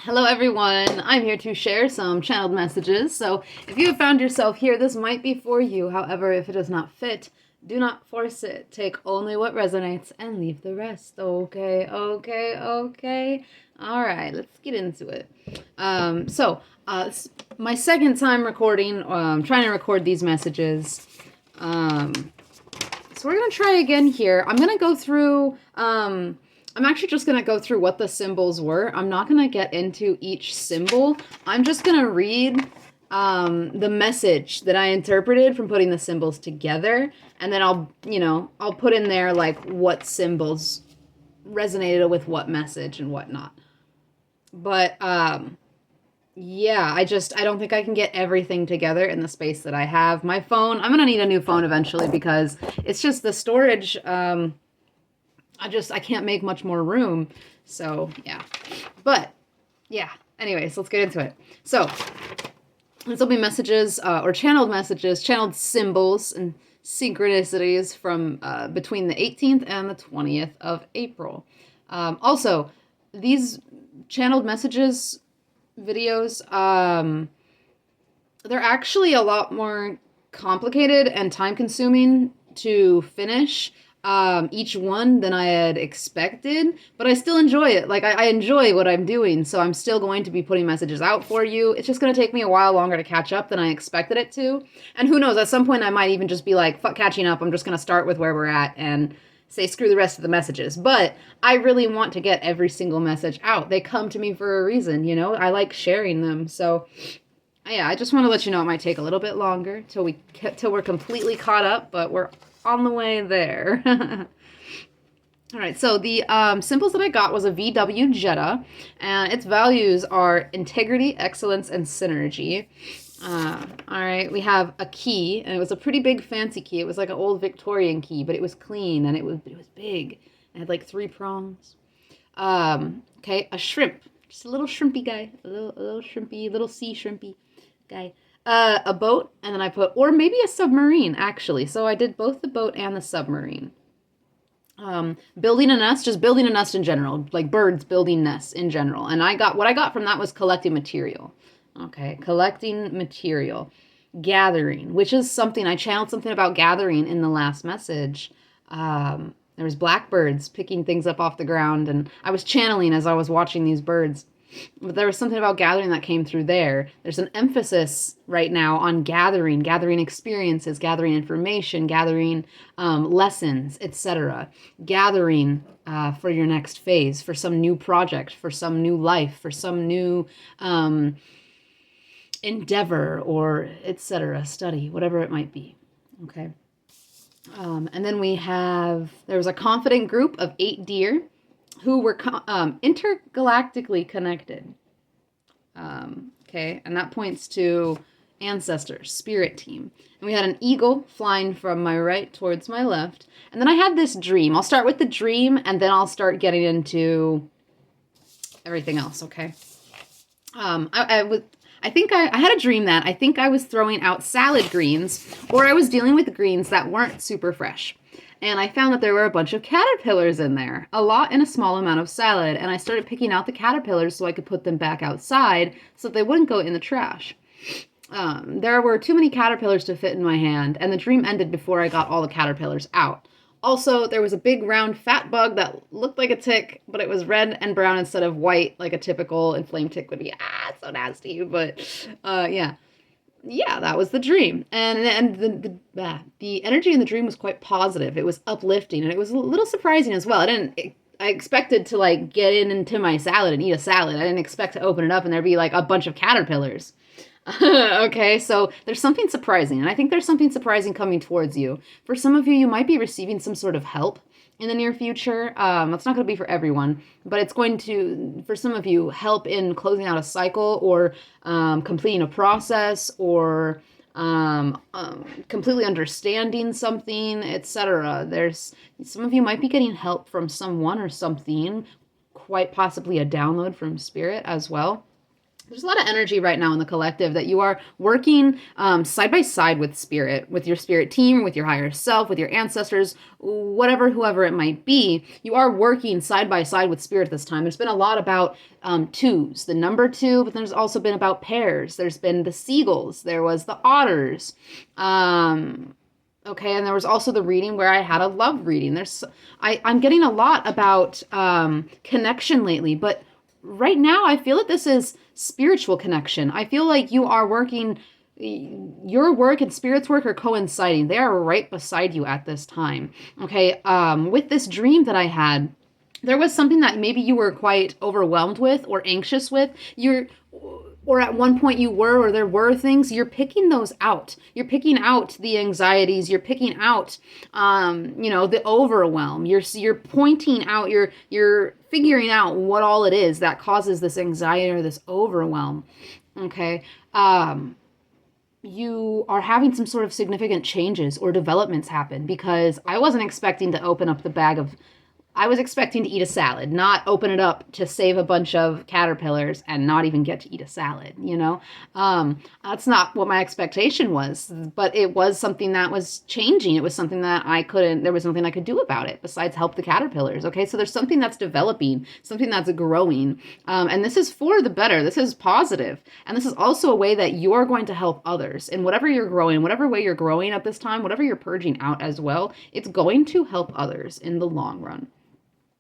Hello everyone, I'm here to share some channeled messages, so if you have found yourself here, this might be for you. However, if it does not fit, do not force it. Take only what resonates and leave the rest. Okay. Alright, let's get into it. It's my second time recording, trying to record these messages. So we're going to try again here. I'm going to go through, I'm actually just going to go through what the symbols were. I'm not going to get into each symbol. I'm just going to read the message that I interpreted from putting the symbols together. And then I'll put in there like what symbols resonated with what message and whatnot. But, yeah, I don't think I can get everything together in the space that I have. My phone, I'm going to need a new phone eventually because it's just the storage, I can't make much more room. So, yeah. But, yeah. Anyways, let's get into it. So, this will be messages, or channeled symbols and synchronicities from between the 18th and the 20th of April. Also, these channeled messages videos, they're actually a lot more complicated and time-consuming to finish each one than I had expected, but I still enjoy it. Like, I enjoy what I'm doing, so I'm still going to be putting messages out for you. It's just going to take me a while longer to catch up than I expected it to, and who knows, at some point I might even just be like, fuck catching up, I'm just going to start with where we're at and say screw the rest of the messages. But I really want to get every single message out. They come to me for a reason, you know? I like sharing them. So, yeah, I just want to let you know it might take a little bit longer till we're completely caught up, but we're on the way there. All right, so the symbols that I got was a VW Jetta, and its values are integrity, excellence, and synergy. All right, we have a key, and it was a pretty big fancy key. It was like an old Victorian key, but it was clean, and it was big. It had like 3 prongs. Okay, a shrimp, just a little shrimpy guy, a little shrimpy, little sea shrimpy guy. A boat, and then I put, or maybe a submarine, actually. So I did both the boat and the submarine. Building a nest, just building a nest in general, like birds building nests in general. And what I got from that was collecting material. Okay, collecting material. Gathering, which is something, I channeled something about gathering in the last message. There was blackbirds picking things up off the ground, and I was channeling as I was watching these birds. But there was something about gathering that came through there. There's an emphasis right now on gathering experiences, gathering information, gathering lessons, etc. Gathering for your next phase, for some new project, for some new life, for some new endeavor, or etc. Study, whatever it might be. Okay. And then there was a confident group of 8 deer who were intergalactically connected. Okay, and that points to ancestors, spirit team. And we had an eagle flying from my right towards my left. And then I had this dream. I'll start with the dream, and then I'll start getting into everything else, okay? I think I had a dream that I think I was throwing out salad greens, or I was dealing with greens that weren't super fresh. And I found that there were a bunch of caterpillars in there, a lot in a small amount of salad, and I started picking out the caterpillars so I could put them back outside so that they wouldn't go in the trash. There were too many caterpillars to fit in my hand, and the dream ended before I got all the caterpillars out. Also, there was a big round fat bug that looked like a tick, but it was red and brown instead of white like a typical inflamed tick would be. It's so nasty, but yeah. Yeah, that was the dream. And the energy in the dream was quite positive. It was uplifting, and it was a little surprising as well. I expected to like get into my salad and eat a salad. I didn't expect to open it up and there'd be like a bunch of caterpillars. Okay, so there's something surprising, and I think there's something surprising coming towards you. For some of you, you might be receiving some sort of help in the near future. That's not going to be for everyone, but it's going to, for some of you, help in closing out a cycle, or completing a process, or completely understanding something, etc. There's some of you might be getting help from someone or something, quite possibly a download from spirit as well. There's a lot of energy right now in the collective that you are working side by side with spirit, with your spirit team, with your higher self, with your ancestors, whatever, whoever it might be. You are working side by side with spirit this time. There's been a lot about twos, the number two, but there's also been about pairs. There's been the seagulls. There was the otters. Okay, and there was also the reading where I had a love reading. I'm getting a lot about connection lately, but right now I feel that this is spiritual connection. I feel like you are working, your work and spirit's work are coinciding. They are right beside you at this time. Okay, with this dream that I had, there was something that maybe you were quite overwhelmed with or anxious with. Or at one point you were, or there were things, you're picking those out. You're picking out the anxieties. You're picking out, the overwhelm. You're pointing out, you're figuring out what all it is that causes this anxiety or this overwhelm. Okay. You are having some sort of significant changes or developments happen, because I wasn't expecting to open up the bag of, I was expecting to eat a salad, not open it up to save a bunch of caterpillars and not even get to eat a salad, That's not what my expectation was, but it was something that was changing. It was something that there was nothing I could do about it besides help the caterpillars, okay? So there's something that's developing, something that's growing, and this is for the better. This is positive, and this is also a way that you're going to help others in whatever you're growing, whatever way you're growing at this time, whatever you're purging out as well, it's going to help others in the long run.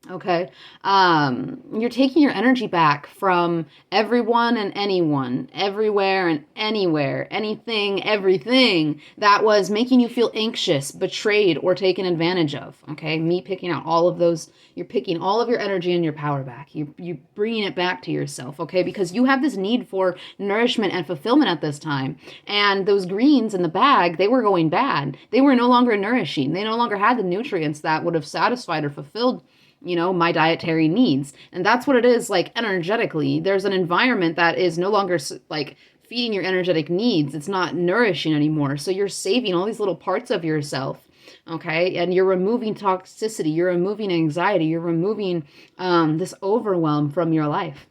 Okay. You're taking your energy back from everyone and anyone, everywhere and anywhere, anything, everything that was making you feel anxious, betrayed, or taken advantage of. Okay. Me picking out all of those, you're picking all of your energy and your power back. You're bringing it back to yourself. Okay. Because you have this need for nourishment and fulfillment at this time. And those greens in the bag, they were going bad. They were no longer nourishing. They no longer had the nutrients that would have satisfied or fulfilled my dietary needs. And that's what it is like energetically. There's an environment that is no longer like feeding your energetic needs. It's not nourishing anymore. So you're saving all these little parts of yourself. Okay. And you're removing toxicity. You're removing anxiety. You're removing this overwhelm from your life.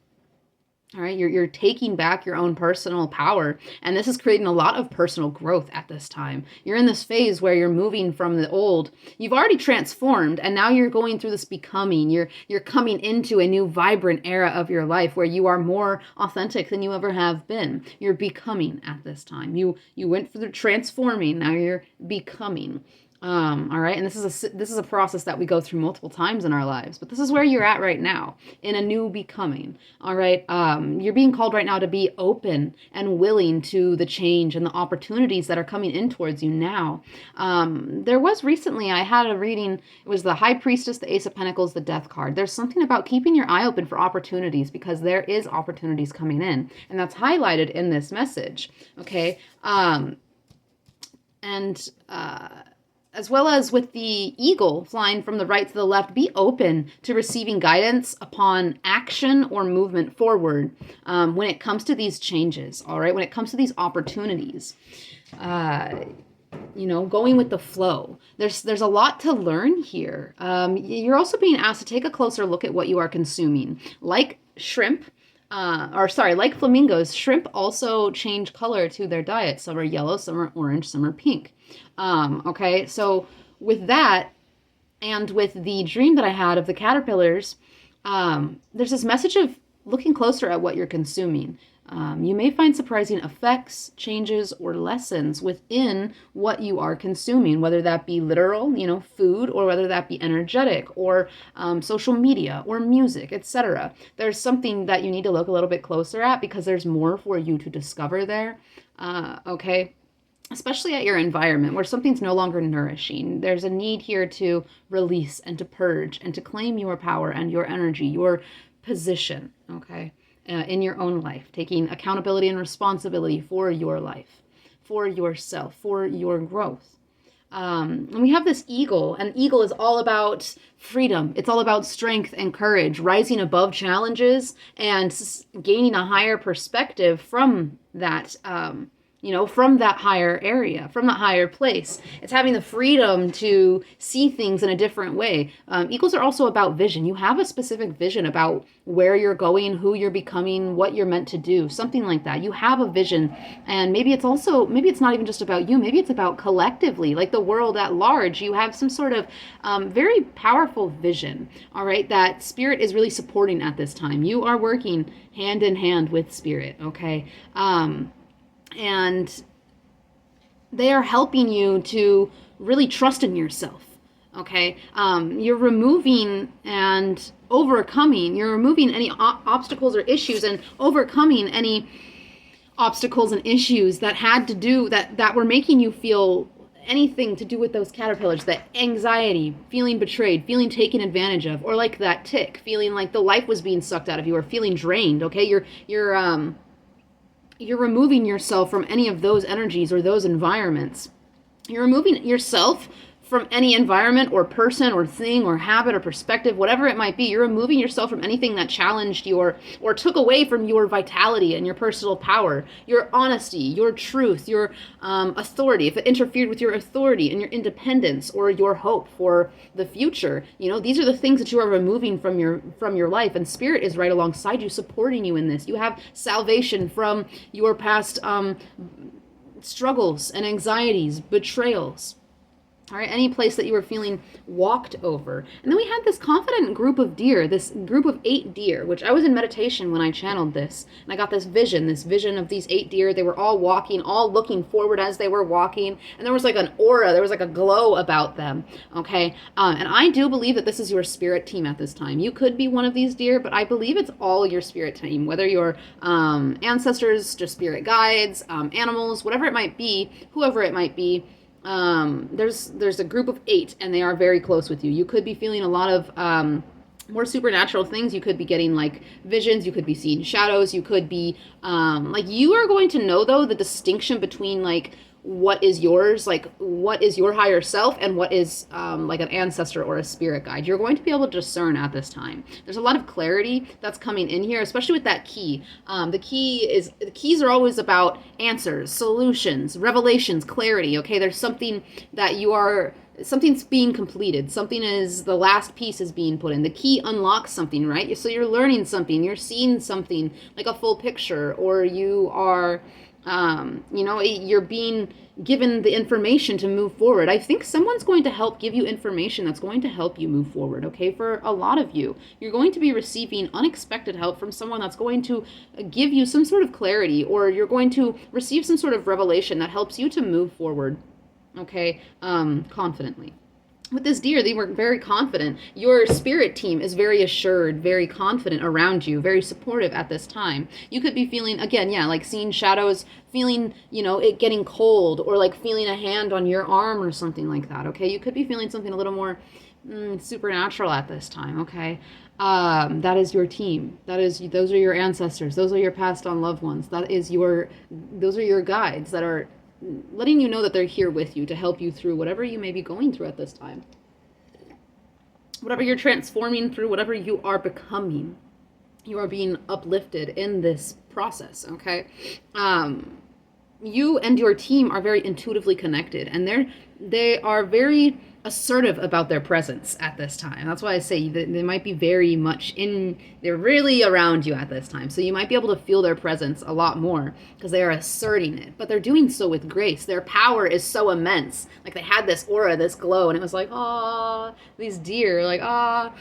All right, you're taking back your own personal power, and this is creating a lot of personal growth at this time. You're in this phase where you're moving from the old. You've already transformed, and now you're going through this becoming. You're coming into a new vibrant era of your life where you are more authentic than you ever have been. You're becoming at this time. You went through the transforming, now you're becoming. All right. And this is a process that we go through multiple times in our lives, but this is where you're at right now in a new becoming. All right. You're being called right now to be open and willing to the change and the opportunities that are coming in towards you now. There was recently, I had a reading. It was the High Priestess, the Ace of Pentacles, the Death card. There's something about keeping your eye open for opportunities, because there is opportunities coming in, and that's highlighted in this message. Okay. As well as with the eagle flying from the right to the left, be open to receiving guidance upon action or movement forward when it comes to these changes, all right? When it comes to these opportunities, going with the flow. There's a lot to learn here. You're also being asked to take a closer look at what you are consuming. Like shrimp, like flamingos, shrimp also change color to their diet. Some are yellow, some are orange, some are pink. Okay, so with that, and with the dream that I had of the caterpillars, there's this message of looking closer at what you're consuming. You may find surprising effects, changes, or lessons within what you are consuming, whether that be literal, food, or whether that be energetic, or social media, or music, etc. There's something that you need to look a little bit closer at, because there's more for you to discover there. Okay. Especially at your environment where something's no longer nourishing. There's a need here to release and to purge and to claim your power and your energy, your position, okay, in your own life, taking accountability and responsibility for your life, for yourself, for your growth. And we have this eagle, and eagle is all about freedom. It's all about strength and courage, rising above challenges and gaining a higher perspective from that, from that higher area, from that higher place. It's having the freedom to see things in a different way. Eagles are also about vision. You have a specific vision about where you're going, who you're becoming, what you're meant to do, something like that. You have a vision, and maybe it's not even just about you. Maybe it's about collectively, like the world at large. You have some sort of very powerful vision, all right, that spirit is really supporting at this time. You are working hand in hand with spirit, okay? And they are helping you to really trust in yourself, okay? You're removing any obstacles or issues, and overcoming any obstacles and issues that had to do, that were making you feel anything to do with those caterpillars, that anxiety, feeling betrayed, feeling taken advantage of, or like that tick, feeling like the life was being sucked out of you, or feeling drained, okay? You're removing yourself from any of those energies or those environments. You're removing yourself from any environment or person or thing or habit or perspective, whatever it might be. You're removing yourself from anything that challenged your, or took away from your vitality and your personal power, your honesty, your truth, your authority. If it interfered with your authority and your independence or your hope for the future, these are the things that you are removing from your life. And spirit is right alongside you, supporting you in this. You have salvation from your past struggles and anxieties, betrayals. All right, any place that you were feeling walked over. And then we had this confident group of deer, this group of 8 deer, which I was in meditation when I channeled this. And I got this vision of these 8 deer. They were all walking, all looking forward as they were walking. And there was like an aura, there was like a glow about them, okay? And I do believe that this is your spirit team at this time. You could be one of these deer, but I believe it's all your spirit team, whether your ancestors, just spirit guides, animals, whatever it might be, whoever it might be. There's a group of 8, and they are very close with you. You could be feeling a lot of more supernatural things. You could be getting like visions. You could be seeing shadows. You could be you are going to know, though, the distinction between like what is yours, like what is your higher self, and what is like an ancestor or a spirit guide. You're going to be able to discern at this time. There's a lot of clarity that's coming in here, especially with that key. The keys are always about answers, solutions, revelations, clarity. Okay, there's something that something's being completed. The last piece is being put in. The key unlocks something, right? So you're learning something, you're seeing something like a full picture, or you are you're being given the information to move forward. I think someone's going to help give you information that's going to help you move forward, okay? For a lot of you, you're going to be receiving unexpected help from someone that's going to give you some sort of clarity, or you're going to receive some sort of revelation that helps you to move forward, okay, confidently. With this deer, they were very confident. Your spirit team is very assured, very confident around you, very supportive at this time. You could be feeling, again, like seeing shadows, feeling, it getting cold, or like feeling a hand on your arm or something like that, okay? You could be feeling something a little more supernatural at this time, okay? That is your team. Those are your ancestors. Those are your passed on loved ones. Those are your guides that are letting you know that they're here with you to help you through whatever you may be going through at this time. Whatever you're transforming through, whatever you are becoming, you are being uplifted in this process, okay? You and your team are very intuitively connected, and they are very assertive about their presence at this time. That's why I say that they might be very much they're really around you at this time. So you might be able to feel their presence a lot more because they are asserting it, but they're doing so with grace. Their power is so immense. Like they had this aura, this glow, and it was like, these deer, like,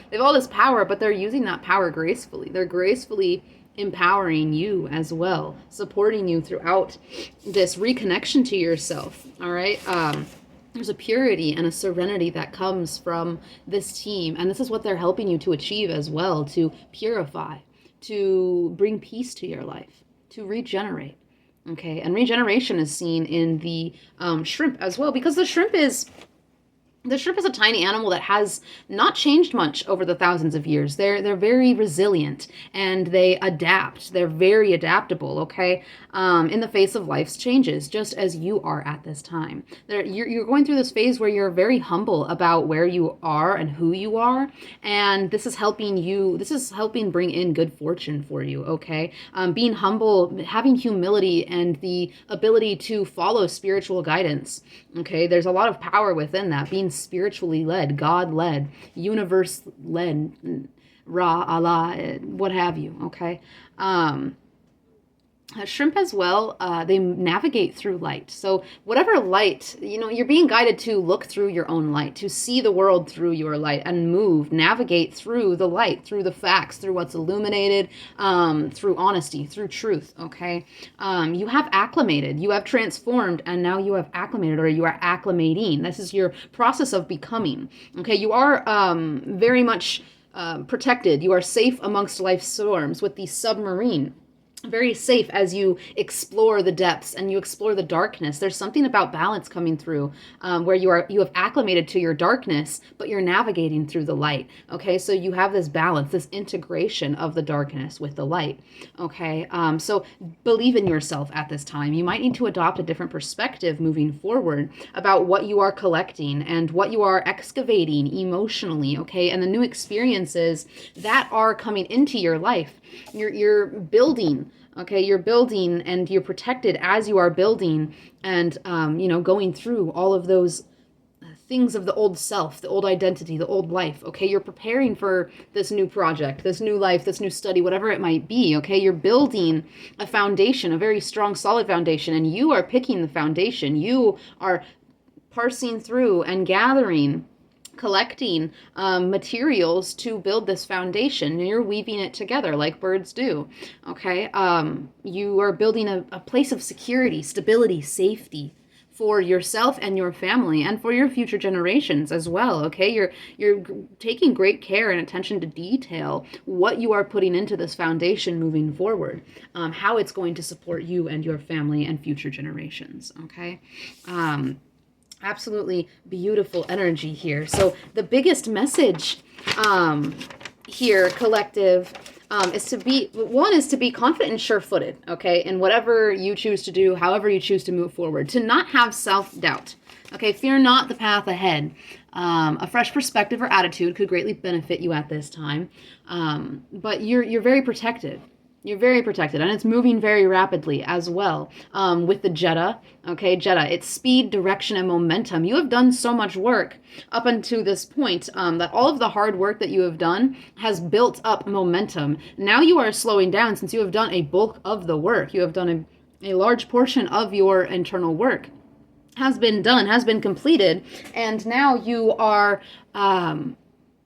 they have all this power, but they're using that power gracefully. They're gracefully empowering you as well, supporting you throughout this reconnection to yourself, all right? There's a purity and a serenity that comes from this team. And this is what they're helping you to achieve as well, to purify, to bring peace to your life, to regenerate. Okay, and regeneration is seen in the shrimp as well, because the shrimp is The shrimp is a tiny animal that has not changed much over the thousands of years. They're very resilient and they adapt. They're very adaptable. Okay, in the face of life's changes, just as you are at this time. You're going through this phase where you're very humble about where you are and who you are, and this is helping you. This is helping bring in good fortune for you. Okay, being humble, having humility, and the ability to follow spiritual guidance. Okay, there's a lot of power within that. Being spiritually led, God led, universe led, Ra, Allah, what have you. Okay. Shrimp as well, they navigate through light. So whatever light, you're being guided to look through your own light, to see the world through your light and navigate through the light, through the facts, through what's illuminated, through honesty, through truth. Okay. You have acclimated, you have transformed, and now you have acclimated, or you are acclimating. This is your process of becoming. Okay. You are very much protected. You are safe amongst life's storms with the submarine. Very safe as you explore the depths and you explore the darkness. There's something about balance coming through, where you have acclimated to your darkness, but you're navigating through the light. Okay, so you have this balance, this integration of the darkness with the light. Okay, so believe in yourself at this time. You might need to adopt a different perspective moving forward about what you are collecting and what you are excavating emotionally. Okay, and the new experiences that are coming into your life. You're building. Okay, you're building and you're protected as you are building and, going through all of those things of the old self, the old identity, the old life. Okay, you're preparing for this new project, this new life, this new study, whatever it might be. Okay, you're building a foundation, a very strong, solid foundation, and you are picking the foundation. You are parsing through and gathering, collecting materials to build this foundation. You're weaving it together like birds do. Okay, you are building a place of security, stability, safety for yourself and your family and for your future generations as well. Okay, you're taking great care and attention to detail what you are putting into this foundation moving forward, how it's going to support you and your family and future generations. Okay. Absolutely beautiful energy here. So the biggest message here, collective, is to be confident and sure-footed, okay, in whatever you choose to do, however you choose to move forward, to not have self-doubt. Okay, fear not the path ahead. A fresh perspective or attitude could greatly benefit you at this time, but you're very protected. You're very protected, and it's moving very rapidly as well, with the Jeddah. Okay, Jeddah, it's speed, direction, and momentum. You have done so much work up until this point, that all of the hard work that you have done has built up momentum. Now you are slowing down since you have done a bulk of the work. You have done a large portion of your internal work has been done, has been completed, and now you are,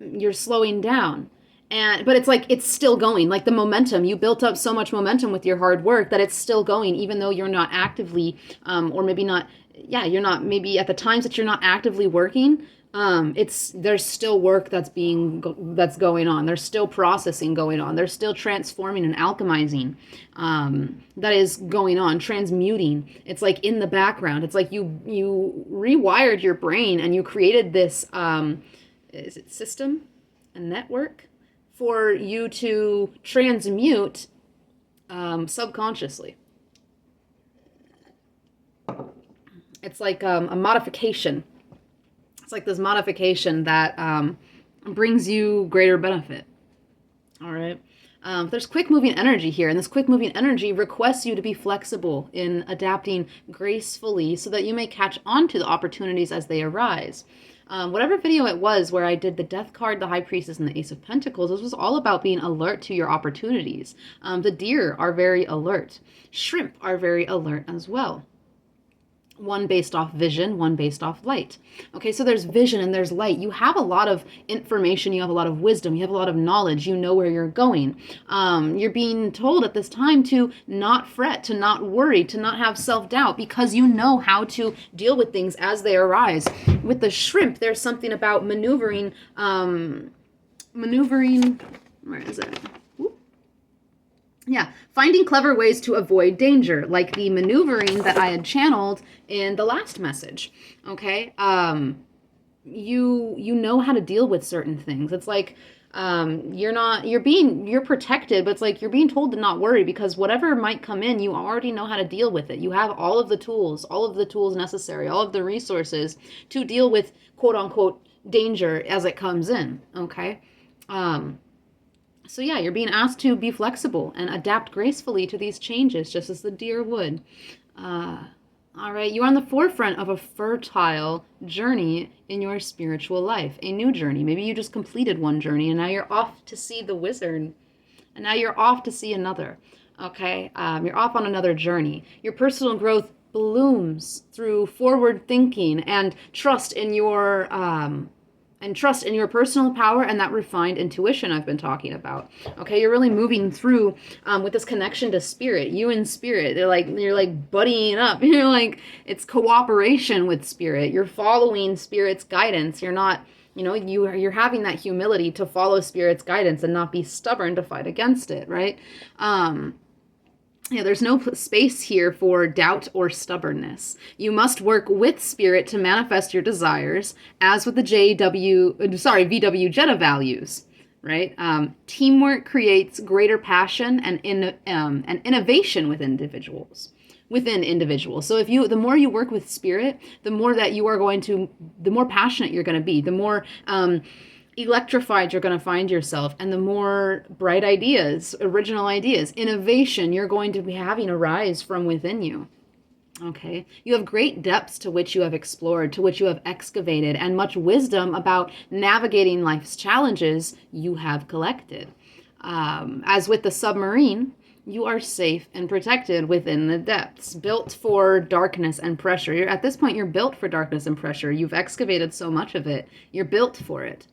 you're slowing down. But it's like it's still going, like the momentum. You built up so much momentum with your hard work that it's still going, even though you're not actively, or maybe not, you're not, maybe at the times that you're not actively working, there's still work that's going on. There's still processing going on. There's still transforming and alchemizing, that is going on, transmuting. It's like in the background. It's like you rewired your brain and you created this, is it system, a network, for you to transmute subconsciously. It's like a modification. It's like this modification that brings you greater benefit. All right. There's quick moving energy here, and this quick moving energy requests you to be flexible in adapting gracefully so that you may catch on to the opportunities as they arise. Whatever video it was where I did the Death card, the High Priestess, and the Ace of Pentacles, this was all about being alert to your opportunities. The deer are very alert. Shrimp are very alert as well. One based off vision, one based off light. Okay, so there's vision and there's light. You have a lot of information, you have a lot of wisdom, you have a lot of knowledge, you know where you're going. You're being told at this time to not fret, to not worry, to not have self-doubt, because you know how to deal with things as they arise. With the shrimp, there's something about maneuvering, where is it? Yeah, finding clever ways to avoid danger, like the maneuvering that I had channeled in the last message. Okay, you know how to deal with certain things. It's like you're protected, but it's like you're being told to not worry because whatever might come in, you already know how to deal with it. You have all of the tools necessary, all of the resources to deal with quote unquote danger as it comes in. Okay. Um, so yeah, you're being asked to be flexible and adapt gracefully to these changes, just as the deer would. Uh, all right, you're on the forefront of a fertile journey in your spiritual life, a new journey. Maybe you just completed one journey and now you're off to see the wizard, and now you're off to see another. Okay, you're off on another journey. Your personal growth blooms through forward thinking and trust in your personal power and that refined intuition I've been talking about. Okay, you're really moving through with this connection to spirit. You and spirit, you're like buddying up. You're like it's cooperation with spirit. You're following spirit's guidance. You're not, you're having that humility to follow spirit's guidance and not be stubborn to fight against it. Right. There's no space here for doubt or stubbornness. You must work with spirit to manifest your desires, as with the VW Jetta values, right? Teamwork creates greater passion and innovation within individuals. So the more you work with spirit, the more passionate you're going to be, the more electrified you're going to find yourself, and the more bright ideas, original ideas, innovation you're going to be having arise from within you. Okay, you have great depths to which you have explored, to which you have excavated, and much wisdom about navigating life's challenges you have collected. As with the submarine, you are safe and protected within the depths, built for darkness and pressure. At this point, you're built for darkness and pressure. You've excavated so much of it. You're built for it.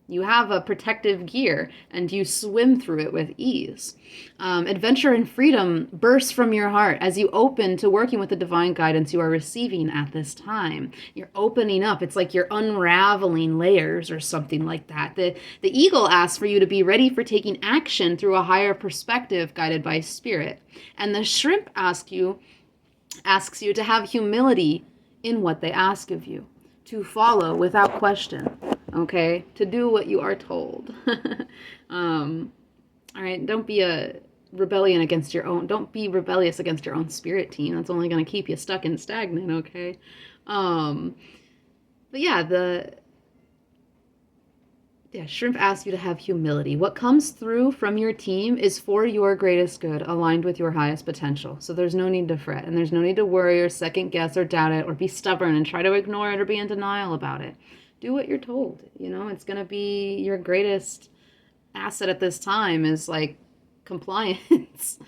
You have a protective gear and you swim through it with ease. Adventure and freedom burst from your heart as you open to working with the divine guidance you are receiving at this time. You're opening up. It's like you're unraveling layers or something like that. The eagle asks for you to be ready for taking action through a higher perspective guided by spirit. And the shrimp asks you to have humility in what they ask of you, to follow without question. Okay, to do what you are told. All right, don't be rebellious against your own spirit team. That's only going to keep you stuck and stagnant. Okay, but yeah, shrimp asks you to have humility. What comes through from your team is for your greatest good, aligned with your highest potential. So there's no need to fret, and there's no need to worry or second guess or doubt it or be stubborn and try to ignore it or be in denial about it. Do what you're told. It's going to be your greatest asset at this time is like compliance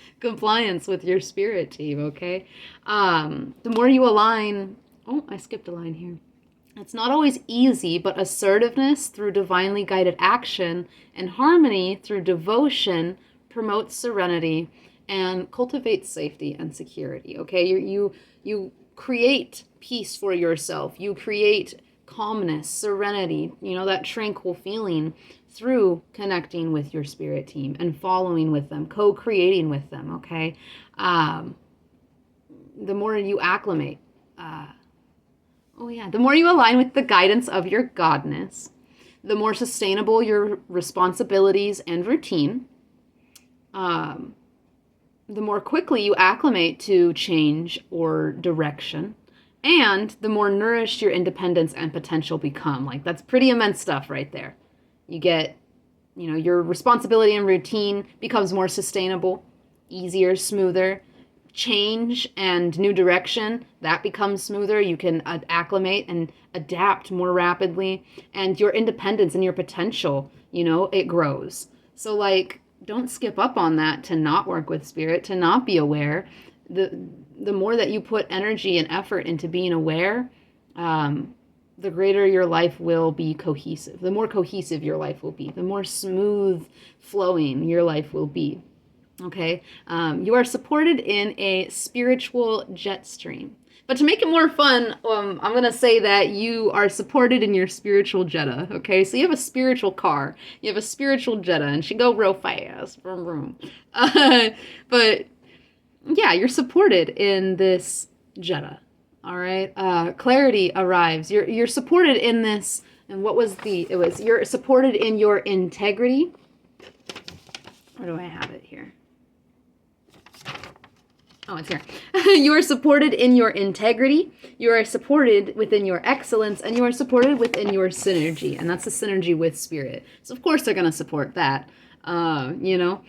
with your spirit team. Okay. The more you align, I skipped a line here. It's not always easy, but assertiveness through divinely guided action and harmony through devotion promotes serenity and cultivates safety and security. Okay. You create peace for yourself. You create calmness, serenity, that tranquil feeling through connecting with your spirit team and following with them, co-creating with them, okay? The more you acclimate, the more you align with the guidance of your godness, the more sustainable your responsibilities and routine, the more quickly you acclimate to change or direction, and the more nourished your independence and potential become. Like, that's pretty immense stuff right there. You get, your responsibility and routine becomes more sustainable, easier, smoother. Change and new direction, that becomes smoother. You can acclimate and adapt more rapidly. And your independence and your potential, it grows. So, like, don't skip up on that to not work with spirit, to not be aware. The more that you put energy and effort into being aware, the greater your life will be cohesive. The more cohesive your life will be, the more smooth flowing your life will be. Okay? You are supported in a spiritual jet stream. But to make it more fun, I'm going to say that you are supported in your spiritual Jetta. Okay? So you have a spiritual car. You have a spiritual Jetta, and she go real fast. Vroom, vroom. But yeah, you're supported in this Jetta. All right. Clarity arrives. You're supported in this. And what was it was you're supported in your integrity. Where do I have it here? Oh, it's here. You are supported in your integrity. You are supported within your excellence, and you are supported within your synergy. And that's the synergy with spirit. So of course they're going to support that. You know.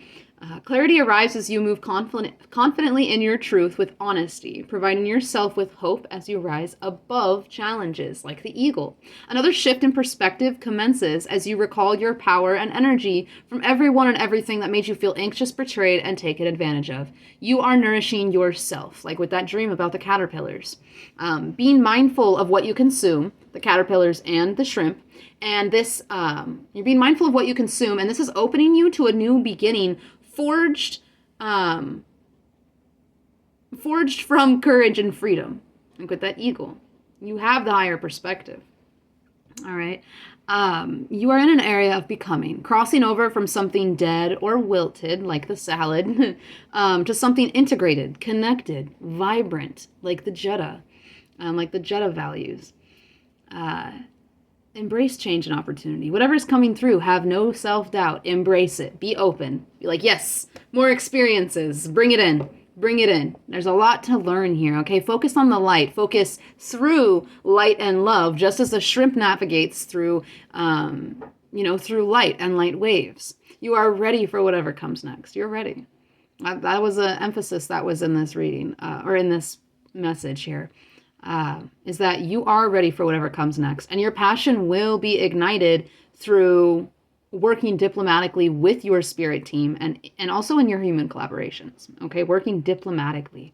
Clarity arrives as you move confidently in your truth with honesty, providing yourself with hope as you rise above challenges, like the eagle. Another shift in perspective commences as you recall your power and energy from everyone and everything that made you feel anxious, betrayed, and taken advantage of. You are nourishing yourself, like with that dream about the caterpillars. Being mindful of what you consume, the caterpillars and the shrimp, and this, you're being mindful of what you consume, and this is opening you to a new beginning, forged from courage and freedom. Like with that eagle, you have the higher perspective. All right. You are in an area of becoming, crossing over from something dead or wilted, like the salad, to something integrated, connected, vibrant, like the Jetta values. Embrace change and opportunity. Whatever's coming through, have no self-doubt. Embrace it. Be open. Be like, yes, more experiences. Bring it in. Bring it in. There's a lot to learn here, okay? Focus on the light. Focus through light and love, just as the shrimp navigates through, through light and light waves. You are ready for whatever comes next. You're ready. That was an emphasis that was in this reading, or in this message here. Is that you are ready for whatever comes next. And your passion will be ignited through working diplomatically with your spirit team and also in your human collaborations. Okay, working diplomatically.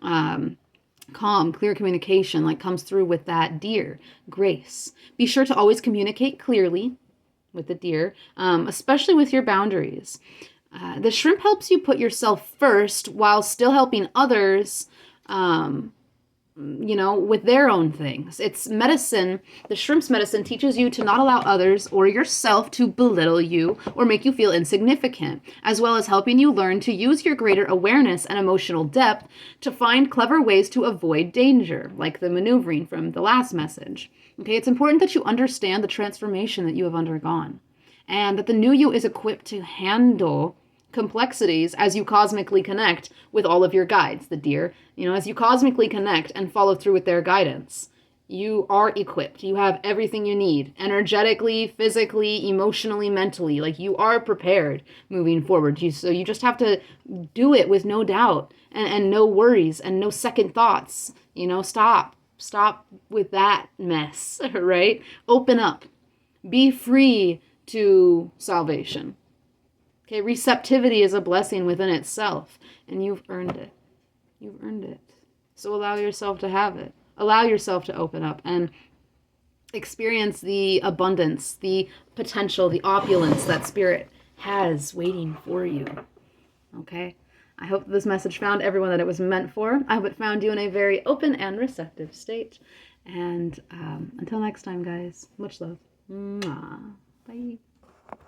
Calm, clear communication like comes through with that deer. Grace. Be sure to always communicate clearly with the deer, especially with your boundaries. The shrimp helps you put yourself first while still helping others with their own things. It's medicine. The shrimp's medicine teaches you to not allow others or yourself to belittle you or make you feel insignificant, as well as helping you learn to use your greater awareness and emotional depth to find clever ways to avoid danger, like the maneuvering from the last message. Okay, it's important that you understand the transformation that you have undergone, and that the new you is equipped to handle complexities as you cosmically connect with all of your guides, the deer, as you cosmically connect and follow through with their guidance. You are equipped. You have everything you need, energetically, physically, emotionally, mentally. Like, you are prepared moving forward. So you just have to do it with no doubt and no worries and no second thoughts. Stop with that mess, right? Open up. Be free to salvation. Okay, receptivity is a blessing within itself, and you've earned it. You've earned it. So allow yourself to have it. Allow yourself to open up and experience the abundance, the potential, the opulence that spirit has waiting for you. Okay? I hope this message found everyone that it was meant for. I hope it found you in a very open and receptive state. And until next time, guys, much love. Mwah. Bye.